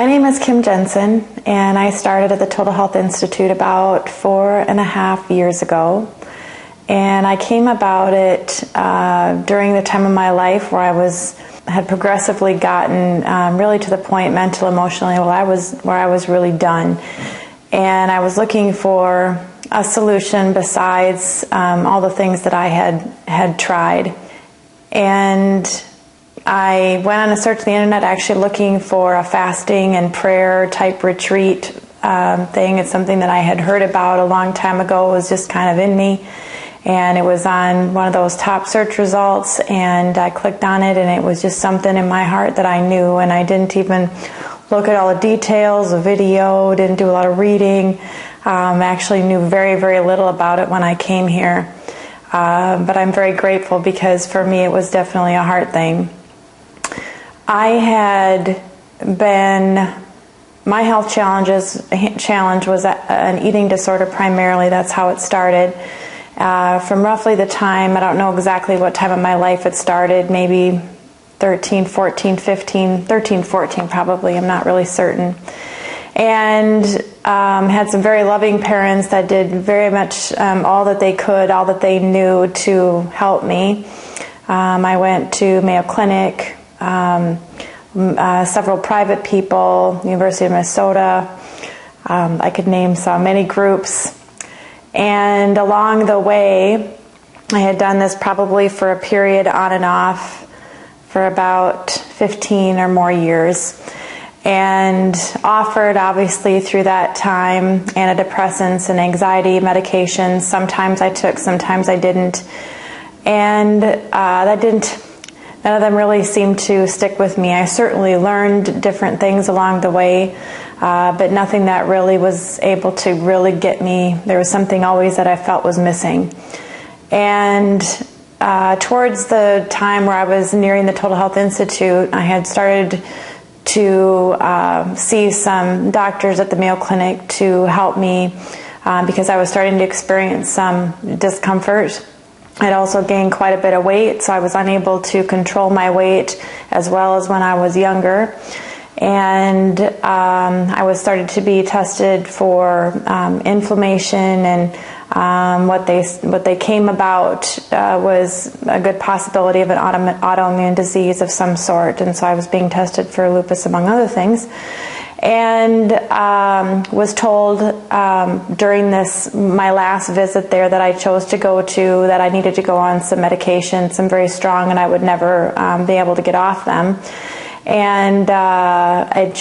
My name is Kim Jensen, and I started at the Total Health Institute about 4.5 years ago. And I came about it during the time of my life where I had progressively gotten really to the point, mental, emotionally, where I was really done. And I was looking for a solution besides all the things that I had tried. And I went on a search on the internet actually looking for a fasting and prayer type retreat thing. It's something that I had heard about a long time ago. It was just kind of in me. And it was on one of those top search results, and I clicked on it, and it was just something in my heart that I knew, and I didn't even look at all the details, the video, didn't do a lot of reading. Actually knew very, very little about it when I came here. But I'm very grateful because for me it was definitely a heart thing. My health challenge was an eating disorder primarily. That's how it started. From roughly the time, I don't know exactly what time of my life it started, maybe 13, 14 probably, I'm not really certain. And had some very loving parents that did very much all that they could, all that they knew to help me. I went to Mayo Clinic, several private people, University of Minnesota. I could name many groups. And along the way, I had done this probably for a period on and off for about 15 or more years. And offered, obviously, through that time, antidepressants and anxiety medications. Sometimes I took, sometimes I didn't. And none of them really seemed to stick with me. I certainly learned different things along the way, but nothing that really was able to really get me. There was something always that I felt was missing. And towards the time where I was nearing the Total Health Institute, I had started to see some doctors at the Mayo Clinic to help me because I was starting to experience some discomfort. I'd also gained quite a bit of weight, so I was unable to control my weight as well as when I was younger. And I was started to be tested for inflammation, and what they came about was a good possibility of an autoimmune disease of some sort. And so I was being tested for lupus, among other things. And was told during my last visit there that I chose to go to that I needed to go on some medication, some very strong, and I would never be able to get off them. And I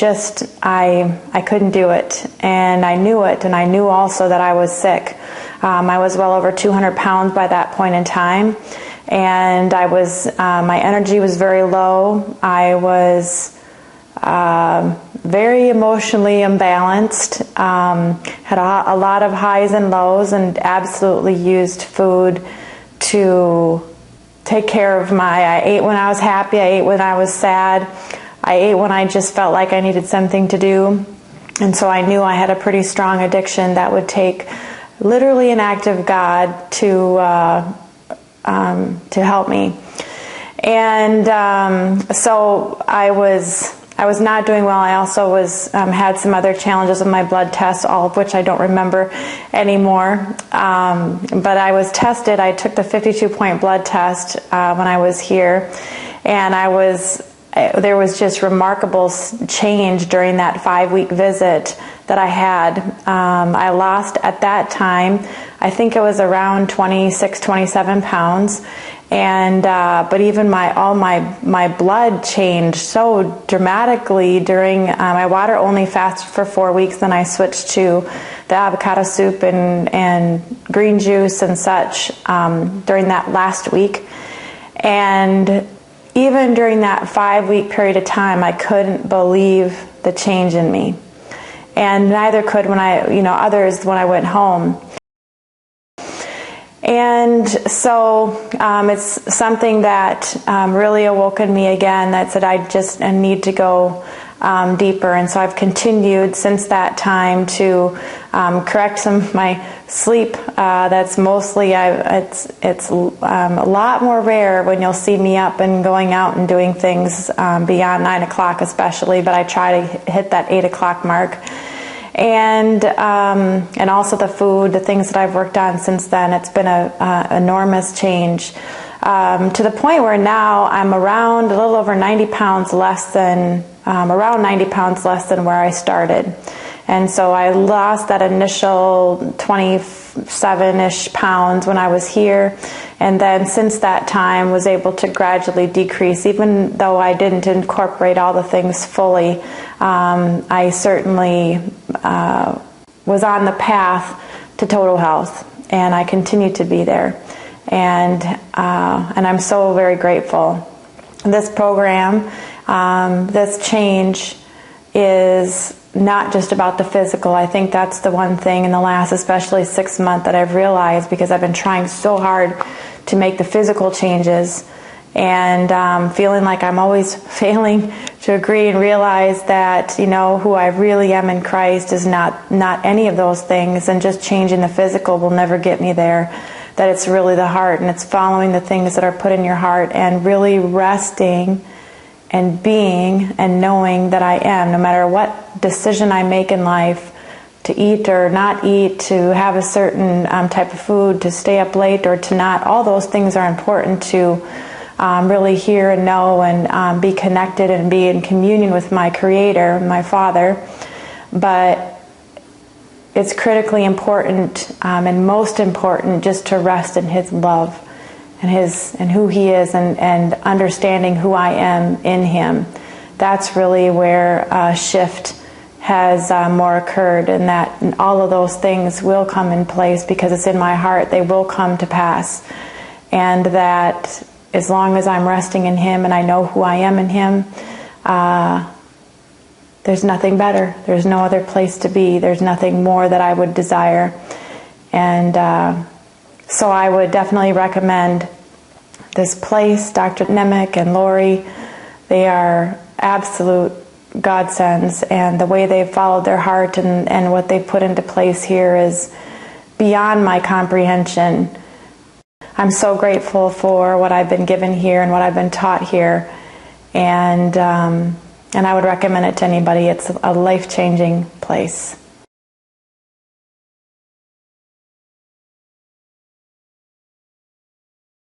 couldn't do it, and I knew it, and I knew also that I was sick. I was well over 200 pounds by that point in time, and my energy was very low. I was very emotionally imbalanced, had a lot of highs and lows, and absolutely used food to take care of I ate when I was happy, I ate when I was sad, I ate when I just felt like I needed something to do. And so I knew I had a pretty strong addiction that would take literally an act of God to help me. And so I was not doing well. I also had some other challenges with my blood tests, all of which I don't remember anymore. But I was tested. I took the 52-point blood test when I was here, and there was just remarkable change during that 5-week visit that I had. I lost at that time, I think it was around 26, 27 pounds. And but even my blood changed so dramatically during my water only fasted for 4 weeks. Then I switched to the avocado soup and green juice and such during that last week. And even during that 5-week period of time, I couldn't believe the change in me, and neither could others when I went home. And so it's something that really awoken me again, that said I just need to go deeper. And so I've continued since that time to correct some of my sleep. That's mostly, it's a lot more rare when you'll see me up and going out and doing things beyond 9 o'clock especially, but I try to hit that 8 o'clock mark. And also the food, the things that I've worked on since then, it's been an enormous change. To the point where now I'm around a little over 90 pounds less than, around 90 pounds less than where I started. And so I lost that initial 27-ish pounds when I was here. And then since that time was able to gradually decrease, even though I didn't incorporate all the things fully. I certainly was on the path to total health, and I continue to be there. And I'm so very grateful. This program, this change is not just about the physical. I think that's the one thing in the last, especially 6 months, that I've realized, because I've been trying so hard to make the physical changes, and feeling like I'm always failing to agree and realize that, you know, who I really am in Christ is not any of those things, and just changing the physical will never get me there. That it's really the heart, and it's following the things that are put in your heart, and really resting and being and knowing that I am, no matter what decision I make in life, to eat or not eat, to have a certain type of food, to stay up late or to not. All those things are important to really hear and know, and be connected and be in communion with my Creator, my Father. But it's critically important, and most important, just to rest in His love and who He is, and understanding who I am in Him. That's really where a shift has more occurred, and that all of those things will come in place because it's in my heart. They will come to pass, and that as long as I'm resting in Him and I know who I am in Him, there's nothing better. There's no other place to be. There's nothing more that I would desire. And so I would definitely recommend this place. Dr. Nemec and Lori, they are absolute godsends, and the way they've followed their heart and what they've put into place here is beyond my comprehension. I'm so grateful for what I've been given here and what I've been taught here, and I would recommend it to anybody. It's a life-changing place.